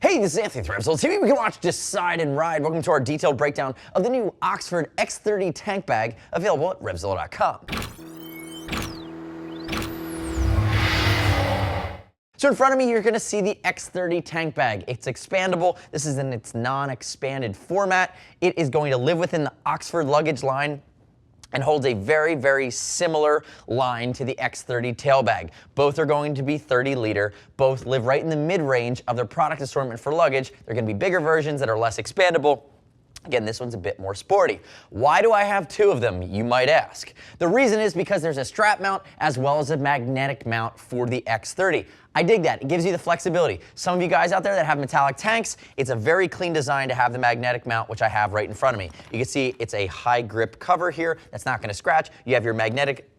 Hey, this is Anthony with RevZilla TV. We can watch, decide, and ride. Welcome to our detailed breakdown of the new Oxford X30 tank bag, available at RevZilla.com. So in front of me, you're gonna see the X30 tank bag. It's expandable. This is in its non-expanded format. It is going to live within the Oxford luggage line and holds a very, very similar line to the X30 tail bag. Both are going to be 30-liter. Both live right in the mid-range of their product assortment for luggage. They're gonna be bigger versions that are less expandable. Again, this one's a bit more sporty. Why do I have two of them, you might ask? The reason is because there's a strap mount as well as a magnetic mount for the X30. I dig that. It gives you the flexibility. Some of you guys out there that have metallic tanks, it's a very clean design to have the magnetic mount, which I have right in front of me. You can see it's a high grip cover here that's not going to scratch. You have your magnetic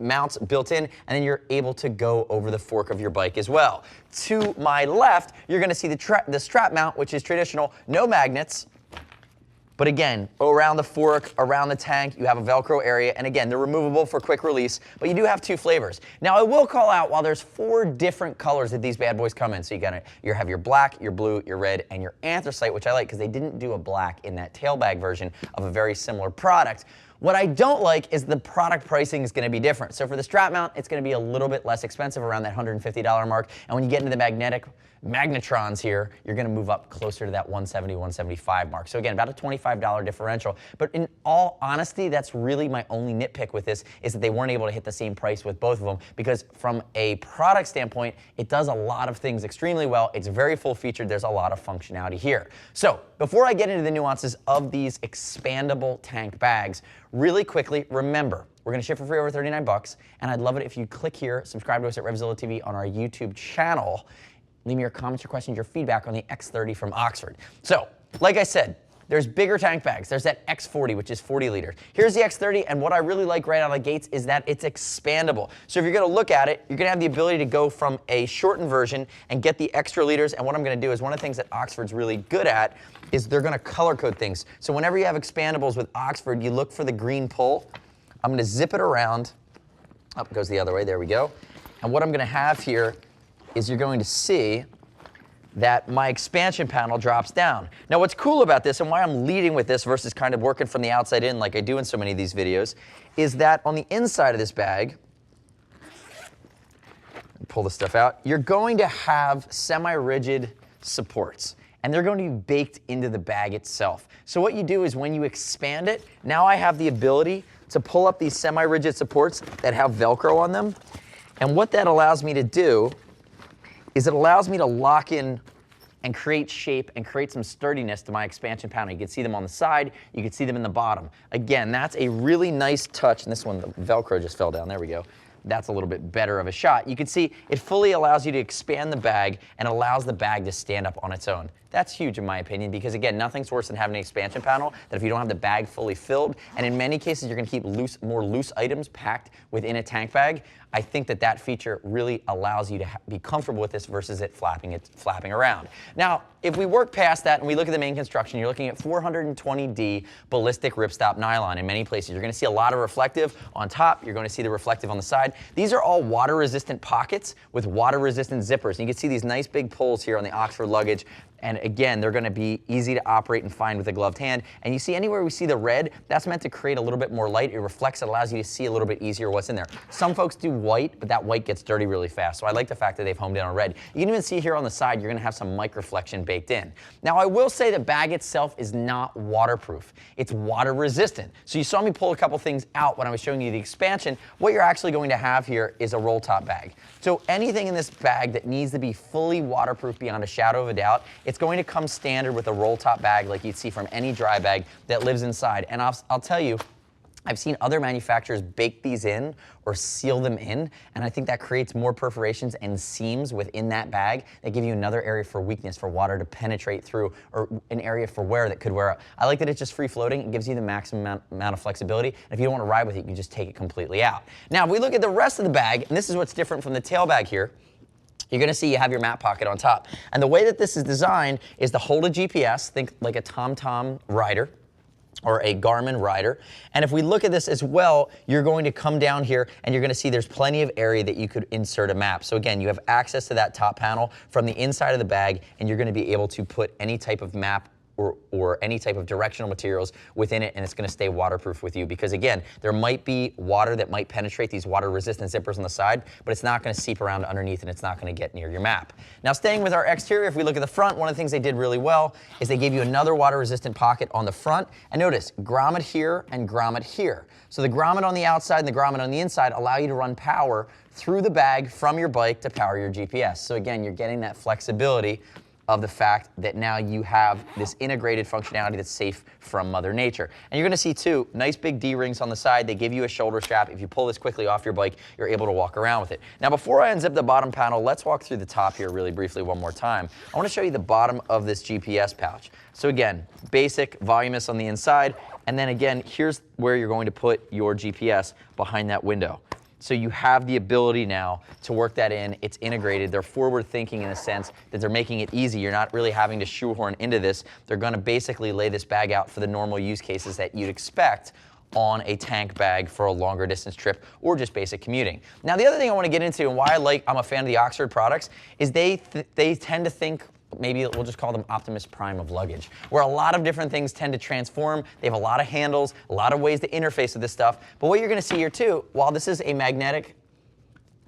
mounts built in, and then you're able to go over the fork of your bike as well. To my left, you're going to see the strap mount, which is traditional, no magnets. But again, around the fork, around the tank, you have a Velcro area, and again, they're removable for quick release, but you do have two flavors. Now, I will call out, while there's 4 different colors that these bad boys come in, so you have your black, your blue, your red, and your anthracite, which I like because they didn't do a black in that tail bag version of a very similar product. What I don't like is the product pricing is going to be different. So for the strap mount, it's going to be a little bit less expensive, around that $150 mark, and when you get into the magnetrons here, you're going to move up closer to that $170, $175 mark. So again, about a $25 differential. But in all honesty, that's really my only nitpick with this, is that they weren't able to hit the same price with both of them, because from a product standpoint, it does a lot of things extremely well. It's very full featured. There's a lot of functionality here. So before I get into the nuances of these expandable tank bags, really quickly, remember, we're going to ship for free over 39 bucks, and I'd love it if you click here, subscribe to us at RevZilla TV on our YouTube channel. Leave me your comments, your questions, your feedback on the X30 from Oxford. So, like I said, there's bigger tank bags. There's that X40, which is 40 liters. Here's the X30, and what I really like right out of the gates is that it's expandable. So if you're gonna look at it, you're gonna have the ability to go from a shortened version and get the extra liters, and what I'm gonna do is, one of the things that Oxford's really good at is they're gonna color code things. So whenever you have expandables with Oxford, you look for the green pull. I'm gonna zip it around. Up goes the other way, there we go. And what I'm gonna have here is you're going to see that my expansion panel drops down. Now what's cool about this, and why I'm leading with this versus kind of working from the outside in like I do in so many of these videos, is that on the inside of this bag, pull the stuff out, you're going to have semi-rigid supports, and they're going to be baked into the bag itself. So what you do is, when you expand it, now I have the ability to pull up these semi-rigid supports that have Velcro on them, and what that allows me to do is it allows me to lock in and create shape and create some sturdiness to my expansion panel. You can see them on the side, you can see them in the bottom. Again, that's a really nice touch, and this one, the Velcro just fell down, there we go. That's a little bit better of a shot. You can see it fully allows you to expand the bag and allows the bag to stand up on its own. That's huge in my opinion, because again, nothing's worse than having an expansion panel that if you don't have the bag fully filled, and in many cases you're gonna keep more loose items packed within a tank bag. I think that that feature really allows you to be comfortable with this versus it flapping around. Now, if we work past that and we look at the main construction, you're looking at 420D ballistic ripstop nylon in many places. You're gonna see a lot of reflective on top, you're gonna see the reflective on the side. These are all water resistant pockets with water resistant zippers. And you can see these nice big pulls here on the Oxford luggage. And again, they're gonna be easy to operate and find with a gloved hand. And you see anywhere we see the red, that's meant to create a little bit more light. It reflects, it allows you to see a little bit easier what's in there. Some folks do white, but that white gets dirty really fast. So I like the fact that they've homed in on red. You can even see here on the side, you're gonna have some microflexion baked in. Now I will say the bag itself is not waterproof. It's water resistant. So you saw me pull a couple things out when I was showing you the expansion. What you're actually going to have here is a roll top bag. So anything in this bag that needs to be fully waterproof beyond a shadow of a doubt, it's going to come standard with a roll top bag like you'd see from any dry bag that lives inside. And I'll tell you, I've seen other manufacturers bake these in or seal them in, and I think that creates more perforations and seams within that bag that give you another area for weakness, for water to penetrate through, or an area for wear that could wear out. I like that it's just free floating. It gives you the maximum amount of flexibility, and if you don't want to ride with it, you can just take it completely out. Now, if we look at the rest of the bag, and this is what's different from the tail bag here, you're gonna see you have your map pocket on top. And the way that this is designed is to hold a GPS, think like a TomTom rider. or a Garmin rider. And if we look at this as well, you're going to come down here and you're going to see there's plenty of area that you could insert a map. So again, you have access to that top panel from the inside of the bag, and you're going to be able to put any type of map or any type of directional materials within it, and it's going to stay waterproof with you, because again, there might be water that might penetrate these water resistant zippers on the side, but it's not going to seep around underneath and it's not going to get near your map. Now, staying with our exterior, if we look at the front, one of the things they did really well is they gave you another water resistant pocket on the front, and notice grommet here and grommet here. So the grommet on the outside and the grommet on the inside allow you to run power through the bag from your bike to power your GPS. So again, you're getting that flexibility of the fact that now you have this integrated functionality that's safe from Mother Nature. And you're gonna see too, nice big D-rings on the side. They give you a shoulder strap. If you pull this quickly off your bike, you're able to walk around with it. Now, before I unzip the bottom panel, let's walk through the top here really briefly one more time. I wanna show you the bottom of this GPS pouch. So again, basic voluminous on the inside, and then again, here's where you're going to put your GPS behind that window. So you have the ability now to work that in. It's integrated. They're forward thinking in a sense that they're making it easy. You're not really having to shoehorn into this. They're going to basically lay this bag out for the normal use cases that you'd expect on a tank bag for a longer distance trip or just basic commuting. Now, the other thing I want to get into and why I'm a fan of the Oxford products is they tend to think, maybe we'll just call them Optimus Prime of luggage, where a lot of different things tend to transform. They have a lot of handles, a lot of ways to interface with this stuff. But what you're going to see here too, while this is a magnetic,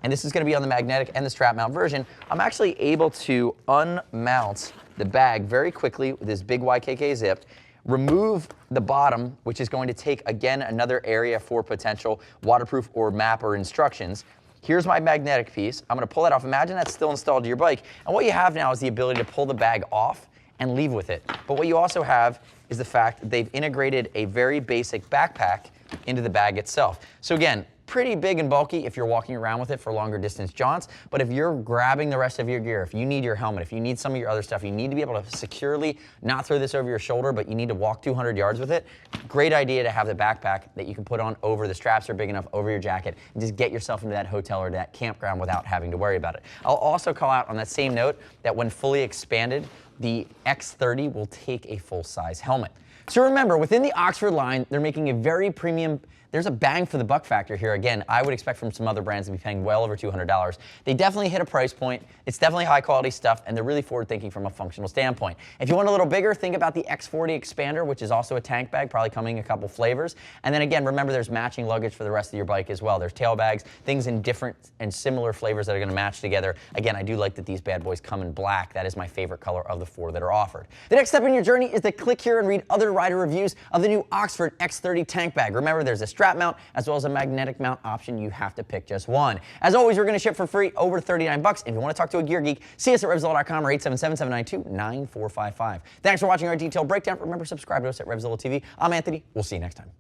and this is going to be on the magnetic and the strap mount version, I'm actually able to unmount the bag very quickly with this big YKK zip, remove the bottom, which is going to take, again, another area for potential waterproof or map or instructions. Here's my magnetic piece. I'm going to pull that off. Imagine that's still installed to your bike. And what you have now is the ability to pull the bag off and leave with it. But what you also have is the fact that they've integrated a very basic backpack into the bag itself. So again, pretty big and bulky if you're walking around with it for longer distance jaunts, but if you're grabbing the rest of your gear, if you need your helmet, if you need some of your other stuff, you need to be able to securely not throw this over your shoulder, but you need to walk 200 yards with it, great idea to have the backpack that you can put on over, the straps are big enough over your jacket, and just get yourself into that hotel or that campground without having to worry about it. I'll also call out on that same note that when fully expanded, the X30 will take a full-size helmet. So remember, within the Oxford line, they're making a very premium, there's a bang for the buck factor here. Again, I would expect from some other brands to be paying well over $200. They definitely hit a price point. It's definitely high quality stuff, and they're really forward thinking from a functional standpoint. If you want a little bigger, think about the X40 expander, which is also a tank bag, probably coming in a couple flavors. And then again, remember there's matching luggage for the rest of your bike as well. There's tail bags, things in different and similar flavors that are gonna match together. Again, I do like that these bad boys come in black. That is my favorite color of the four that are offered. The next step in your journey is to click here and read other rider reviews of the new Oxford X30 tank bag. Remember, there's a strap mount as well as a magnetic mount option. You have to pick just one. As always, we're going to ship for free over 39 bucks. If you want to talk to a gear geek, see us at RevZilla.com or 877-792-9455. Thanks for watching our detailed breakdown. Remember, subscribe to us at RevZilla TV. I'm Anthony. We'll see you next time.